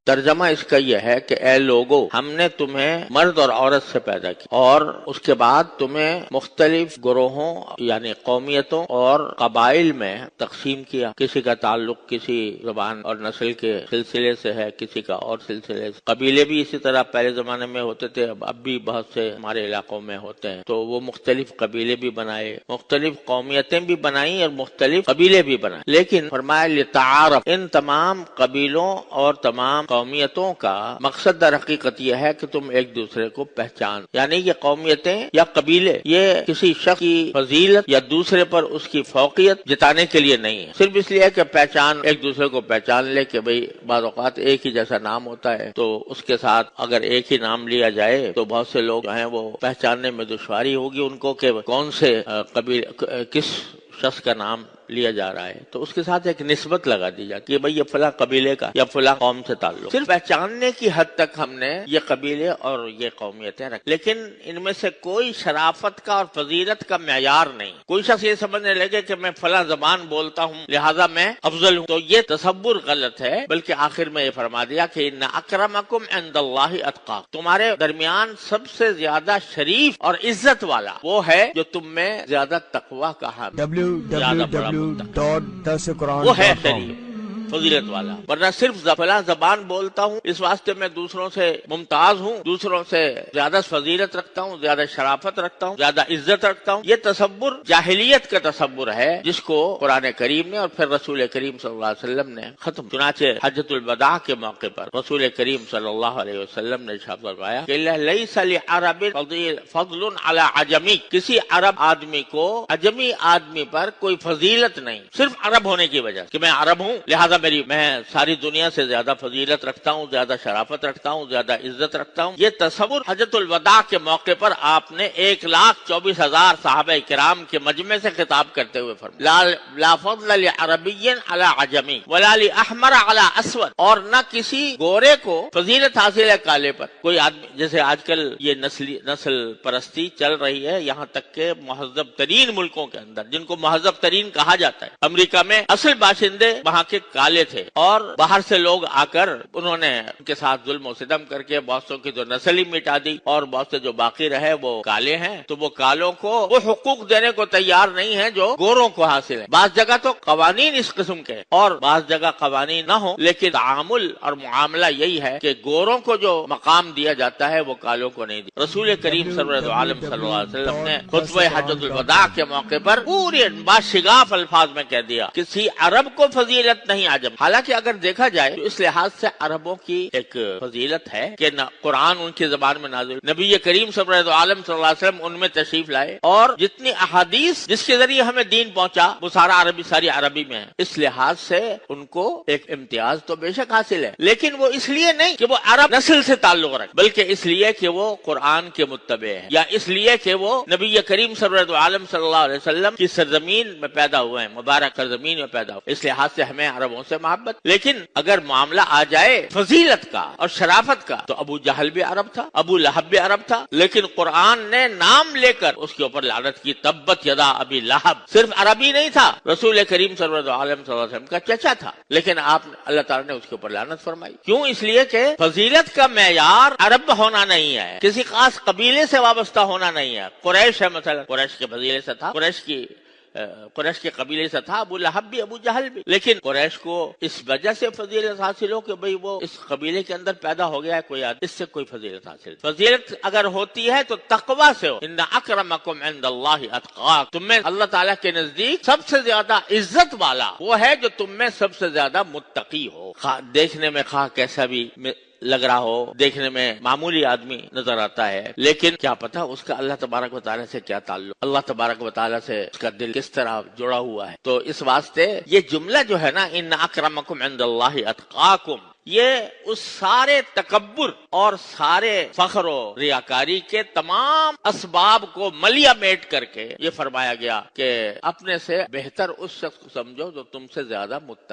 ترجمہ اس کا یہ ہے کہ اے لوگو، ہم نے تمہیں مرد اور عورت سے پیدا کیا اور اس کے بعد تمہیں مختلف گروہوں یعنی قومیتوں اور قبائل میں تقسیم کیا۔ کسی کا تعلق کسی زبان اور نسل کے سلسلے سے ہے، کسی کا اور سلسلے سے۔ قبیلے بھی اسی طرح پہلے زمانے میں ہوتے تھے، اب بھی بہت سے ہمارے علاقوں میں ہوتے ہیں، تو وہ مختلف قبیلے بھی بنائے، مختلف قومیتیں بھی بنائیں اور مختلف قبیلے بھی بنائے، لیکن فرمایا لتعارف، ان تمام قبیلوں اور تمام قومیتوں کا مقصد در حقیقت یہ ہے کہ تم ایک دوسرے کو پہچان، یعنی یہ قومیتیں یا قبیلے یہ کسی شخص کی فضیلت یا دوسرے پر اس کی فوقیت جتانے کے لیے نہیں ہے، صرف اس لیے کہ پہچان ایک دوسرے کو پہچان لے کہ بھئی بعض اوقات ایک ہی جیسا نام ہوتا ہے تو اس کے ساتھ اگر ایک ہی نام لیا جائے تو بہت سے لوگ جو ہیں وہ پہچاننے میں دشواری ہوگی ان کو کہ کون سے قبیلے کس شخص کا نام لیا جا رہا ہے، تو اس کے ساتھ ایک نسبت لگا دی جاتی ہے، بھئی یہ فلاں قبیلے کا یا فلاں قوم سے تعلق۔ صرف پہچاننے کی حد تک ہم نے یہ قبیلے اور یہ قومیتیں رکھ، لیکن ان میں سے کوئی شرافت کا اور فضیلت کا معیار نہیں۔ کوئی شخص یہ سمجھنے لگے کہ میں فلاں زبان بولتا ہوں لہذا میں افضل ہوں، تو یہ تصور غلط ہے، بلکہ آخر میں یہ فرما دیا کہ ان اکرمکم عند اللہ اتقاکم، تمہارے درمیان سب سے زیادہ شریف اور عزت والا وہ ہے جو تم میں زیادہ تقوی کا حامل، وہ ہے شریف فضیلت والا، ورنہ صرف فلاں زبان بولتا ہوں اس واسطے میں دوسروں سے ممتاز ہوں، دوسروں سے زیادہ فضیلت رکھتا ہوں، زیادہ شرافت رکھتا ہوں، زیادہ عزت رکھتا ہوں، یہ تصور جاہلیت کا تصور ہے جس کو قرآن کریم نے اور پھر رسول کریم صلی اللہ علیہ وسلم نے ختم۔ چنانچہ حجۃ الوداع کے موقع پر رسول کریم صلی اللہ علیہ وسلم نے ارشاد فرمایا کہ لیس لعرب فضل علی عجمی، کسی عرب آدمی کو عجمی آدمی پر کوئی فضیلت نہیں، صرف عرب ہونے کی وجہ سے کہ میں عرب ہوں لہذا میں ساری دنیا سے زیادہ فضیلت رکھتا ہوں، زیادہ شرافت رکھتا ہوں، زیادہ عزت رکھتا ہوں۔ یہ تصور حجۃ الوداع کے موقع پر آپ نے 1,24,000 صحابہ کرام کے مجمع سے خطاب کرتے ہوئے فرمایا لا فضل لعربی علی عجمی ولا لاحمر علی اسود، اور نہ کسی گورے کو فضیلت حاصل ہے کالے پر۔ کوئی آدمی جیسے آج کل یہ نسل پرستی چل رہی ہے، یہاں تک کہ مہذب ترین ملکوں کے اندر جن کو مہذب ترین کہا جاتا ہے، امریکہ میں اصل باشندے وہاں کے کالے تھے اور باہر سے لوگ آ کر انہوں نے ان کے ساتھ ظلم و ستم کر کے بہت سو کی تو نسل ہی مٹا دی اور بہت سے جو باقی رہے وہ کالے ہیں، تو وہ کالوں کو وہ حقوق دینے کو تیار نہیں ہیں جو گوروں کو حاصل ہے۔ بعض جگہ تو قوانین اس قسم کے اور بعض جگہ قوانین نہ ہو، لیکن تعامل اور معاملہ یہی ہے کہ گوروں کو جو مقام دیا جاتا ہے وہ کالوں کو نہیں دیا۔ رسول کریم سرور عالم صلی اللہ علیہ وسلم نے خطبہ حجۃ الوداع کے موقع پر پورے باشگاف الفاظ میں کہہ دیا کسی عرب کو فضیلت نہیں عجم۔ حالانکہ اگر دیکھا جائے تو اس لحاظ سے عربوں کی ایک فضیلت ہے کہ قرآن ان کی زبان میں نازل، نبی کریم صلی اللہ علیہ وسلم ان میں تشریف لائے اور جتنی احادیث جس کے ذریعے ہمیں دین پہنچا وہ ساری عربی میں ہے، اس لحاظ سے ان کو ایک امتیاز تو بے شک حاصل ہے، لیکن وہ اس لیے نہیں کہ وہ عرب نسل سے تعلق رکھے، بلکہ اس لیے کہ وہ قرآن کے متبع ہے، یا اس لیے کہ وہ نبی کریم صلی اللہ علیہ وسلم کی سرزمین میں پیدا ہوئے ہیں، مبارک سرزمین میں پیدا ہوئے، اس لحاظ سے ہمیں عربوں سے محبت۔ لیکن اگر معاملہ آ جائے فضیلت کا اور شرافت کا تو ابو جہل بھی عرب تھا، ابو لہب بھی عرب تھا، لیکن قرآن نے نام لے کر اس کے اوپر لعنت کی، تبت یدا ابی لہب، صرف عربی نہیں تھا، رسول کریم صلی اللہ علیہ وسلم کا چچا تھا، لیکن اللہ تعالیٰ نے اس کے اوپر لعنت فرمائی۔ کیوں؟ اس لیے کہ فضیلت کا معیار عرب ہونا نہیں ہے، کسی خاص قبیلے سے وابستہ ہونا نہیں ہے۔ قریش ہے مثلا، قریش کے فضیلے سے تھا، قریش کے قبیلے سے تھا ابو لہب بھی ابو جہل بھی، لیکن قریش کو اس وجہ سے فضیلت حاصل ہو کہ بھئی وہ اس قبیلے کے اندر پیدا ہو گیا ہے کوئی آدمی، اس سے کوئی فضیلت حاصل۔ فضیلت اگر ہوتی ہے تو تقوی سے ہو، ان اکرمکم عند اللہ اتقاکم، تم میں اللہ تعالیٰ کے نزدیک سب سے زیادہ عزت والا وہ ہے جو تم میں سب سے زیادہ متقی ہو، دیکھنے میں خواہ کیسا بھی لگ رہا ہو، دیکھنے میں معمولی آدمی نظر آتا ہے، لیکن کیا پتا اس کا اللہ تبارک و تعالیٰ سے کیا تعلق، اللہ تبارک و تعالیٰ سے اس کا دل کس طرح جڑا ہوا ہے۔ تو اس واسطے یہ جملہ جو ہے نا ان اکرمکم عند اللہ اتقاکم، یہ اس سارے تکبر اور سارے فخر و ریاکاری کے تمام اسباب کو ملیا میٹ کر کے یہ فرمایا گیا کہ اپنے سے بہتر اس شخص کو سمجھو جو تم سے زیادہ متقی